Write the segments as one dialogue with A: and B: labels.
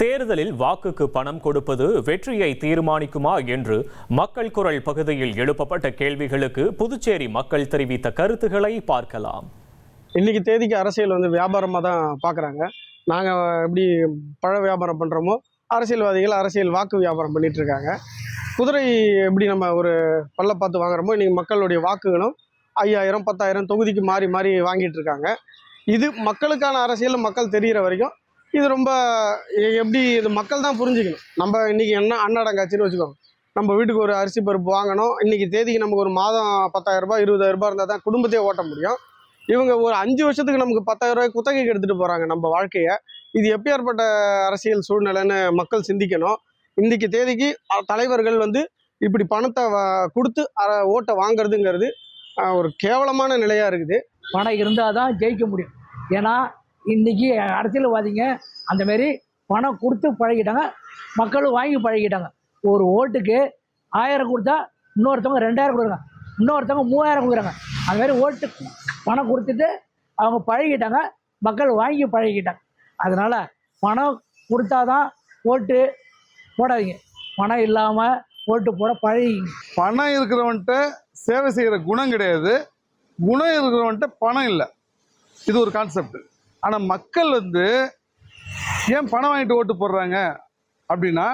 A: தேர்தலில் வாக்குக்கு பணம் கொடுப்பது வெற்றியை தீர்மானிக்குமா என்று மக்கள் குரல் பகுதியில் எழுப்பப்பட்ட கேள்விகளுக்கு புதுச்சேரி மக்கள் தெரிவித்த கருத்துக்களை பார்க்கலாம்.
B: இன்னைக்கு தேதிக்கு அரசியல் வியாபாரமாக தான் பார்க்குறாங்க. நாங்கள் எப்படி பழ வியாபாரம் பண்ணுறோமோ அரசியல்வாதிகள் அரசியல் வாக்கு வியாபாரம் பண்ணிட்டு இருக்காங்க. குதிரை எப்படி நம்ம ஒரு பல்ல பார்த்து வாங்குறோமோ இன்றைக்கி மக்களுடைய வாக்குகளும் 5000 10,000 தொகுதிக்கு மாறி மாறி வாங்கிட்டு இருக்காங்க. இது மக்களுக்கான அரசியல் மக்கள் தெரிகிற வரைக்கும் இது ரொம்ப எப்படி இது மக்கள் தான் புரிஞ்சுக்கணும். நம்ம இன்றைக்கி என்ன அன்னடங்காச்சின்னு வச்சுக்கோங்க. நம்ம வீட்டுக்கு ஒரு அரிசி பருப்பு வாங்கணும். இன்றைக்கி தேதிக்கு நமக்கு ஒரு மாதம் 10,000 ரூபாய் 20,000 ரூபாய் இருந்தால் தான் குடும்பத்தையே ஓட்ட முடியும். இவங்க ஒரு 5 வருஷத்துக்கு நமக்கு 10,000 ரூபாய் குத்தகைக்கு எடுத்துகிட்டு போகிறாங்க நம்ம வாழ்க்கையை. இது எப்பேற்பட்ட அரசியல் சூழ்நிலைன்னு மக்கள் சிந்திக்கணும். இன்றைக்கி தேதிக்கு தலைவர்கள் இப்படி பணத்தை கொடுத்து ஓட்டை வாங்குறதுங்கிறது ஒரு கேவலமான நிலையாக இருக்குது.
C: பணம் இருந்தால் தான் ஜெயிக்க முடியும். ஏன்னா இன்றைக்கி அரசியல்வாதிங்க அந்தமாரி பணம் கொடுத்து பழகிட்டாங்க, மக்களும் வாங்கி பழகிட்டாங்க. ஒரு ஓட்டுக்கு 1000 கொடுத்தா இன்னொருத்தவங்க 2000 கொடுக்குறாங்க, இன்னொருத்தவங்க 3000 கொடுக்குறாங்க. அதுமாரி ஓட்டு பணம் கொடுத்துட்டு அவங்க பழகிட்டாங்க, மக்கள் வாங்கி பழகிட்டாங்க. அதனால் பணம் கொடுத்தா தான் ஓட்டு போடாதீங்க, பணம் இல்லாமல் ஓட்டு போட பழகிங்க.
D: பணம் இருக்கிறவன்ட்ட சேவை செய்கிற குணம் கிடையாது, குணம் இருக்கிறவன்ட்ட பணம் இல்லை. இது ஒரு கான்செப்ட். ஆனால் மக்கள் ஏன் பணம் வாங்கிட்டு ஓட்டு போடுறாங்க அப்படின்னா,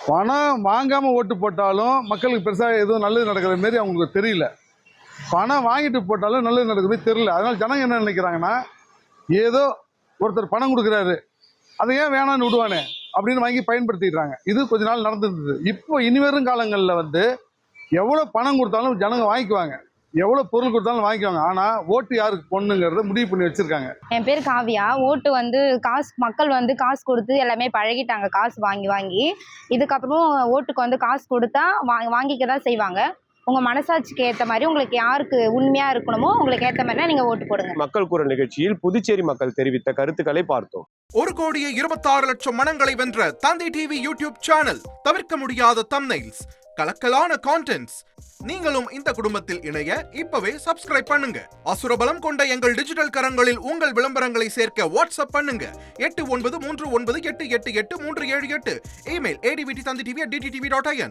D: பணம் வாங்காமல் ஓட்டு போட்டாலும் மக்களுக்கு பெருசாக எதுவும் நல்லது நடக்கிற மாரி அவங்களுக்கு தெரியல, பணம் வாங்கிட்டு போட்டாலும் நல்லது நடக்கிற மாதிரி தெரியல. அதனால் ஜனங்க என்ன நினைக்கிறாங்கன்னா, ஏதோ ஒருத்தர் பணம் கொடுக்குறாரு அதை ஏன் வேணான்னு விடுவானே அப்படின்னு வாங்கி பயன்படுத்திடுறாங்க. இது கொஞ்ச நாள் நடந்துருந்தது. இப்போ இனிவரும் காலங்களில் எவ்வளோ பணம் கொடுத்தாலும் ஜனங்க வாங்கிக்குவாங்க, எவ்வளோ பொருள் கொடுத்தாலும் வாங்கிக்குவாங்க. ஆனால் ஓட்டு யாருக்கு பொண்ணுங்கிறத முடிவு பண்ணி வச்சுருக்காங்க.
E: என் பேர் காவியா. ஓட்டு காசு மக்கள் காசு கொடுத்து எல்லாமே பழகிட்டாங்க, காசு வாங்கி வாங்கி. இதுக்கப்புறம் ஓட்டுக்கு காசு கொடுத்தா வாங்கிக்க தான் செய்வாங்க. உங்கள் மனசாட்சிக்கு ஏற்ற மாதிரி உங்களுக்கு யாருக்கு உண்மையாக இருக்கணுமோ உங்களுக்கு ஏற்ற மாதிரி நீங்கள் ஓட்டு போடுங்க.
F: மக்கள் குரல் நிகழ்ச்சியில் புதுச்சேரி மக்கள் தெரிவித்த கருத்துக்களை பார்த்தோம்.
G: 1,26,00,000 மனங்களை வென்ற தந்தை டிவி யூடியூப் சேனல். தவிர்க்க முடியாத தம்ப்நெயில்ஸ், கலக்கலான கான்டென்ட்ஸ். நீங்களும் இந்த குடும்பத்தில் இணைய இப்பவே சப்ஸ்கிரைப் பண்ணுங்க. அசுரபலம் கொண்ட எங்கள் டிஜிட்டல் கரங்களில் உங்கள் விளம்பரங்களை சேர்க்க வாட்ஸ்அப் பண்ணுங்க. 8939888838. Email advttv@dttv.in.